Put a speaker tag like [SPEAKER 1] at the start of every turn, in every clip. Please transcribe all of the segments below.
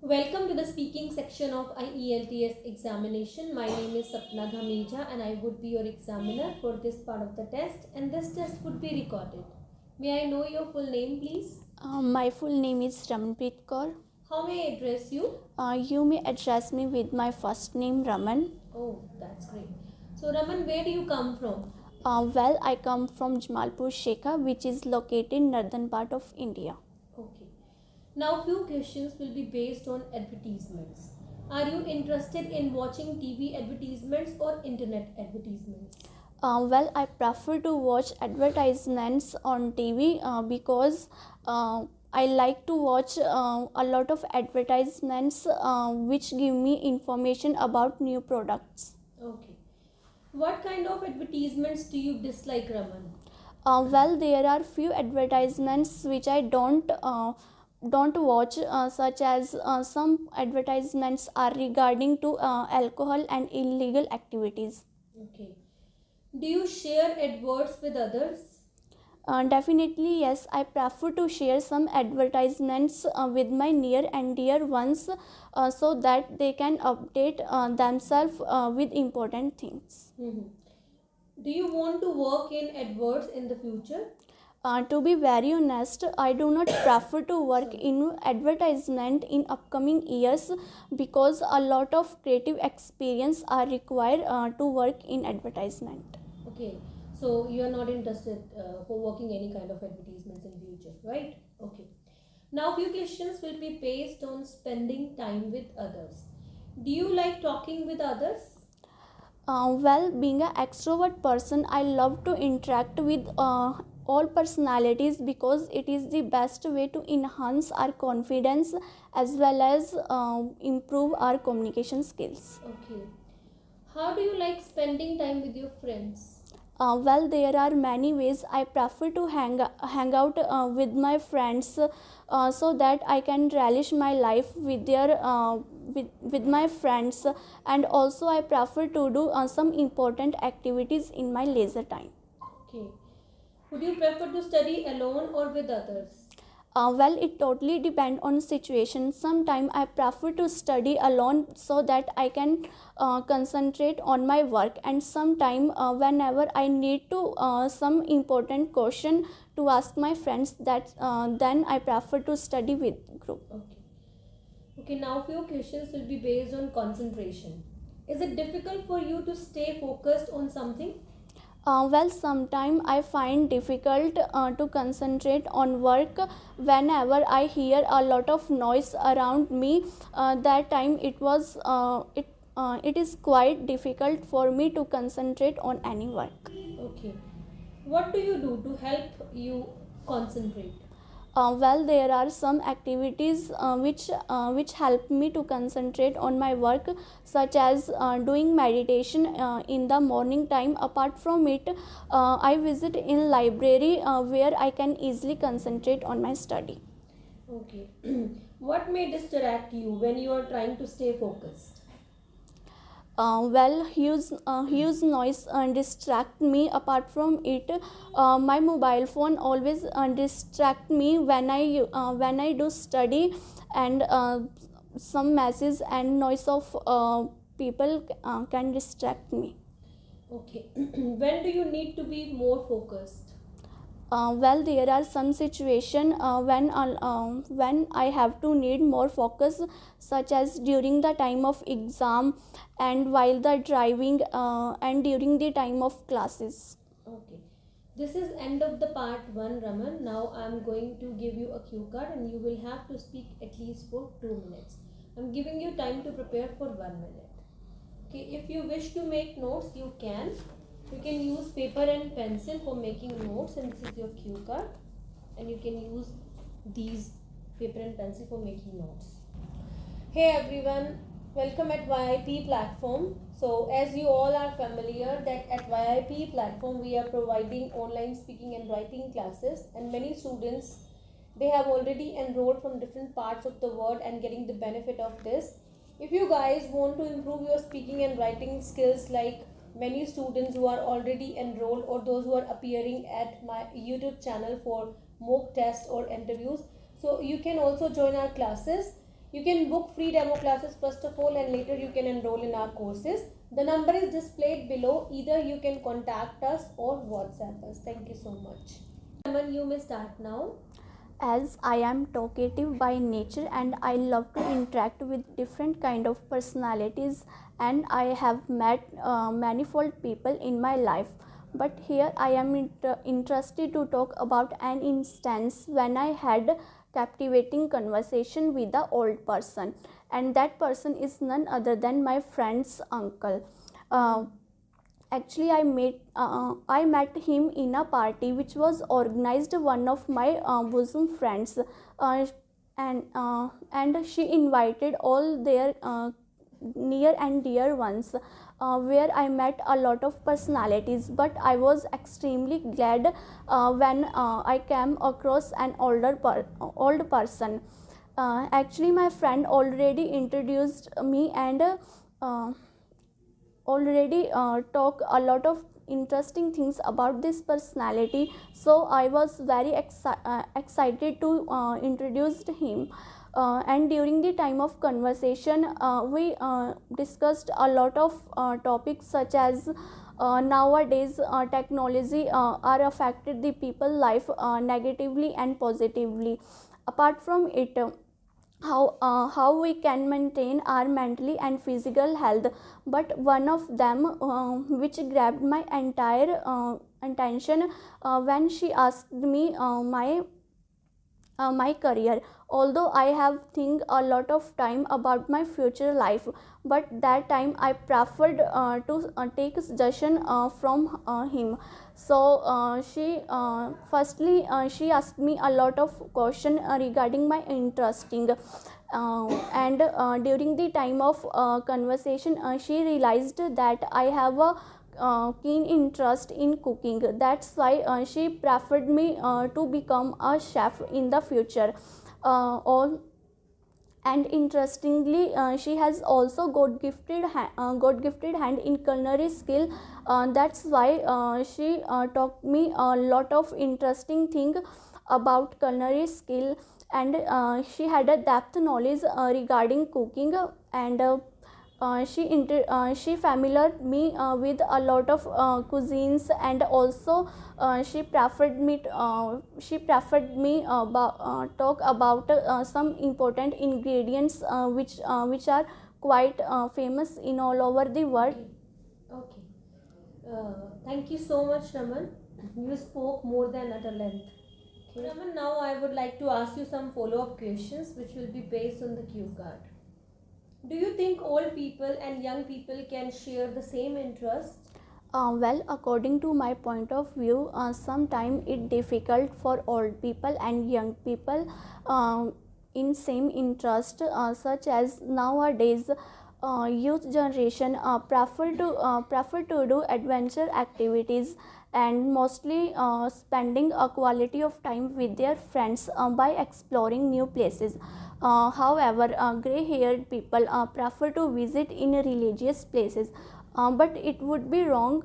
[SPEAKER 1] Welcome to the speaking section of IELTS examination. My name is Sapna Dhamija and I would be your examiner for this part of the test, and this test would be recorded. May I know your full name, please?
[SPEAKER 2] My full name is Ramanpreet Kaur.
[SPEAKER 1] How may I address you?
[SPEAKER 2] You may address me with my first name Raman.
[SPEAKER 1] Oh, that's great. So Raman, where do you come from?
[SPEAKER 2] I come from Jamalpur, Shekha, which is located in northern part of India.
[SPEAKER 1] Okay. Now few questions will be based on advertisements. Are you interested in watching TV advertisements or internet advertisements?
[SPEAKER 2] I prefer to watch advertisements on TV because I like to watch a lot of advertisements which give me information about new products.
[SPEAKER 1] Okay. What kind of advertisements do you dislike, Raman?
[SPEAKER 2] There are few advertisements which I don't watch, such as some advertisements are regarding to alcohol and illegal activities.
[SPEAKER 1] Okay. Do you share adverts with others?
[SPEAKER 2] Definitely yes, I prefer to share some advertisements with my near and dear ones so that they can update themselves with important things.
[SPEAKER 1] Do you want to work in adverts in the future?
[SPEAKER 2] To be very honest, I do not prefer to work in advertisement in upcoming years because a lot of creative experience are required to work in advertisement.
[SPEAKER 1] Okay. So you are not interested for working any kind of advertisements in future, right? Okay. Now few questions will be based on spending time with others. Do you like talking with others?
[SPEAKER 2] Being an extrovert person, I love to interact with all personalities because it is the best way to enhance our confidence as well as improve our communication skills.
[SPEAKER 1] Okay. How do you like spending time with your friends?
[SPEAKER 2] There are many ways. I prefer to hang out with my friends so that I can relish my life with my friends, and also I prefer to do some important activities in my leisure time.
[SPEAKER 1] Okay. Would you prefer to study alone or with others?
[SPEAKER 2] It totally depends on situation. Sometimes I prefer to study alone so that I can concentrate on my work, and sometime whenever I need to some important question to ask my friends, that then I prefer to study with group.
[SPEAKER 1] Okay. Okay, now few questions will be based on concentration. Is it difficult for you to stay focused on something?
[SPEAKER 2] Sometimes I find difficult to concentrate on work whenever I hear a lot of noise around me. That time it is quite difficult for me to concentrate on any work.
[SPEAKER 1] Okay. What do you do to help you concentrate?
[SPEAKER 2] There are some activities which help me to concentrate on my work, such as doing meditation in the morning time. Apart from it, I visit in library where I can easily concentrate on my study.
[SPEAKER 1] Okay. What may distract you when you are trying to stay focused?
[SPEAKER 2] Huge noise distract me. Apart from it, my mobile phone always distract me when I do study, and some messages and noise of people can distract me.
[SPEAKER 1] Okay. When do you need to be more focused?
[SPEAKER 2] There are some situation when I have to need more focus, such as during the time of exam, and while the driving, and during the time of classes.
[SPEAKER 1] Okay. This is end of the part 1, Raman. Now I am going to give you a cue card and you will have to speak at least for 2 minutes. I am giving you time to prepare for 1 minute. Okay, if you wish to make notes, you can. You can use paper and pencil for making notes, and this is your cue card, and you can use these paper and pencil for making notes. Hey everyone, welcome at YIP platform. So as you all are familiar that at YIP platform we are providing online speaking and writing classes, and many students, they have already enrolled from different parts of the world and getting the benefit of this. If you guys want to improve your speaking and writing skills like many students who are already enrolled or those who are appearing at my YouTube channel for mock tests or interviews, so you can also join our classes. You can book free demo classes first of all, and later you can enroll in our courses. The number is displayed below. Either you can contact us or WhatsApp us. Thank you so much. Raman, you may start now.
[SPEAKER 2] As I am talkative by nature and I love to interact with different kind of personalities, and I have met manifold people in my life. But here I am interested to talk about an instance when I had captivating conversation with the old person, and that person is none other than my friend's uncle. Actually, I met him in a party which was organized one of my bosom friends, and she invited all their near and dear ones, where I met a lot of personalities. But I was extremely glad when I came across an old person. Actually, my friend already introduced me and already talk a lot of interesting things about this personality, so I was very excited to introduce him. And during the time of conversation, we discussed a lot of topics such as nowadays technology are affected the people life negatively and positively. Apart from it, how we can maintain our mentally and physical health. But one of them which grabbed my entire attention when she asked me my career. Although I have think a lot of time about my future life, but that time I preferred to take suggestion from him. So she asked me a lot of question regarding my interesting, and during the time of conversation, she realized that I have a keen interest in cooking. That's why she preferred me to become a chef in the future. All And interestingly, she has also got gifted hand in culinary skill. That's why she taught me a lot of interesting thing about culinary skill, and she had a depth knowledge regarding cooking. And she familiar me with a lot of cuisines, and also she preferred me talk about some important ingredients which are quite famous in all over the world.
[SPEAKER 1] Okay. Thank you so much, Raman. You spoke more than at a length. Okay. Raman, now I would like to ask you some follow-up questions which will be based on the cue card. Do you think old people and young people can share the same interests?
[SPEAKER 2] Well, according to my point of view, sometimes it's difficult for old people and young people in same interest, such as nowadays youth generation prefer to do adventure activities, and mostly spending a quality of time with their friends by exploring new places. However, gray-haired people prefer to visit in religious places. But it would be wrong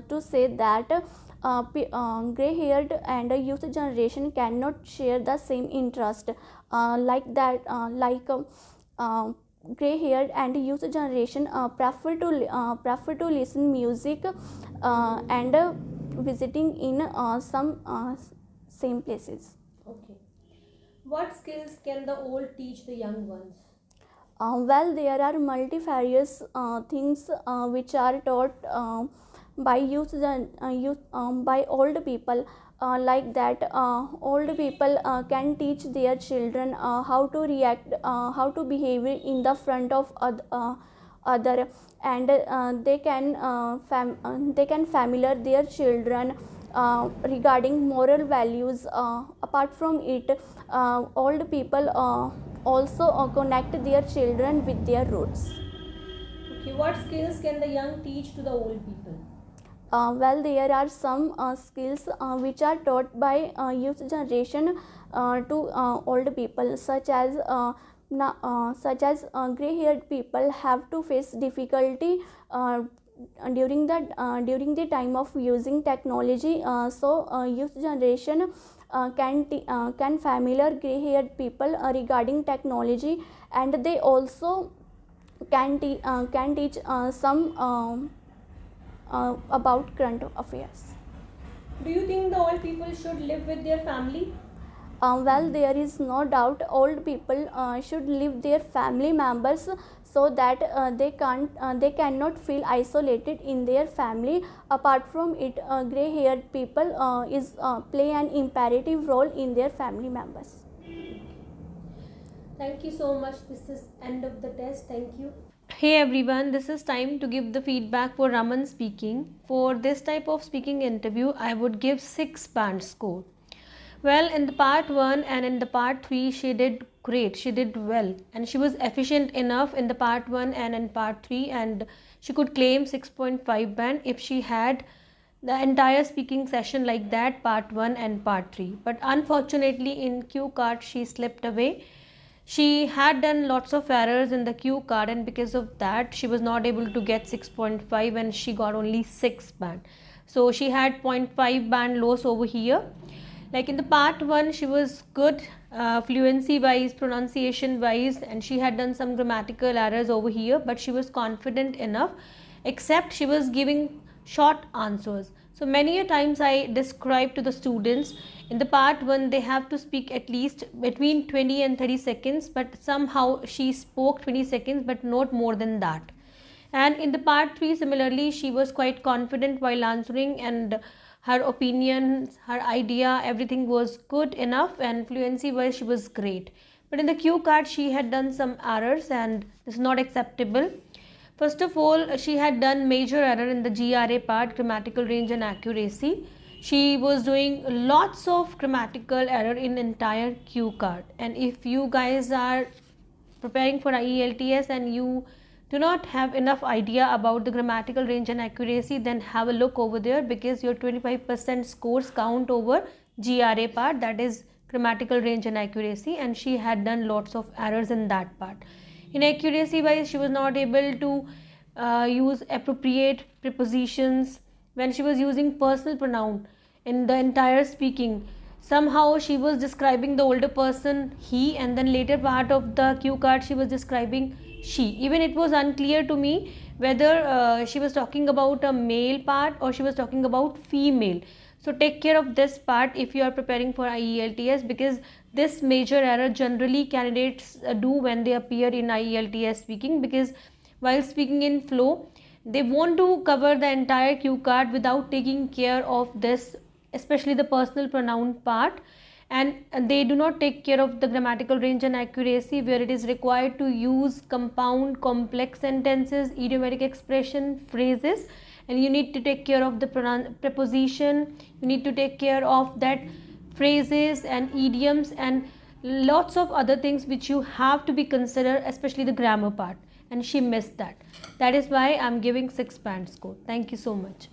[SPEAKER 2] to say that gray-haired and youth generation cannot share the same interest, gray-haired and youth generation prefer to listen music and visiting in some same places.
[SPEAKER 1] Okay. What skills can the old teach the young ones?
[SPEAKER 2] Well, there are multifarious things which are taught by by old people. Like that, old people can teach their children how to react, how to behave in the front of other, and they can familiar their children regarding moral values. Apart from it, old people also connect their children with their roots.
[SPEAKER 1] Okay, what skills can the young teach to the old people?
[SPEAKER 2] Well, there are some skills which are taught by youth generation to old people, such as gray-haired people have to face difficulty during the time of using technology. So youth generation can familiar gray-haired people regarding technology, and they also can teach some about current affairs.
[SPEAKER 1] Do you think the old people should live with their family?
[SPEAKER 2] Well, there is no doubt old people should live their family members, so that they cannot feel isolated in their family. Apart from it, gray-haired people is play an imperative role in their family members.
[SPEAKER 1] Thank you so much. This is end of the test. Thank you. Hey everyone, this is time to give the feedback for Raman speaking. For this type of speaking interview, I would give 6 band score. Well, in the part 1 and in the part 3, she did great. She did well, and she was efficient enough in the part 1 and in part 3, and she could claim 6.5 band if she had the entire speaking session like that, part 1 and part 3. But unfortunately in cue card she slipped away. She had done lots of errors in the cue card, and because of that she was not able to get 6.5 and she got only 6 band. So she had 0.5 band loss over here. Like in the part 1 she was good fluency wise, pronunciation wise, and she had done some grammatical errors over here, but she was confident enough, except she was giving short answers. So many a times I describe to the students, in the part 1 they have to speak at least between 20 and 30 seconds, but somehow she spoke 20 seconds but not more than that. And in the part 3 similarly she was quite confident while answering, and her opinion, her idea, everything was good enough, and fluency wise she was great. But in the cue card she had done some errors, and this is not acceptable. First of all, she had done major error in the GRA part, grammatical range and accuracy. She was doing lots of grammatical error in entire cue card. And if you guys are preparing for IELTS and you do not have enough idea about the grammatical range and accuracy, then have a look over there, because your 25% scores count over GRA part, that is grammatical range and accuracy, and she had done lots of errors in that part. In accuracy wise, she was not able to use appropriate prepositions when she was using personal pronoun in the entire speaking. Somehow she was describing the older person he, and then later part of the cue card she was describing she. Even it was unclear to me whether she was talking about a male part or she was talking about female. So take care of this part if you are preparing for IELTS, because this major error generally candidates do when they appear in IELTS speaking, because while speaking in flow they want to cover the entire cue card without taking care of this, especially the personal pronoun part, and they do not take care of the grammatical range and accuracy, where it is required to use compound complex sentences, idiomatic expression, phrases, and you need to take care of the preposition, you need to take care of that phrases and idioms and lots of other things which you have to be considered, especially the grammar part, and she missed that. That is why I'm giving 6 band score. Thank you so much.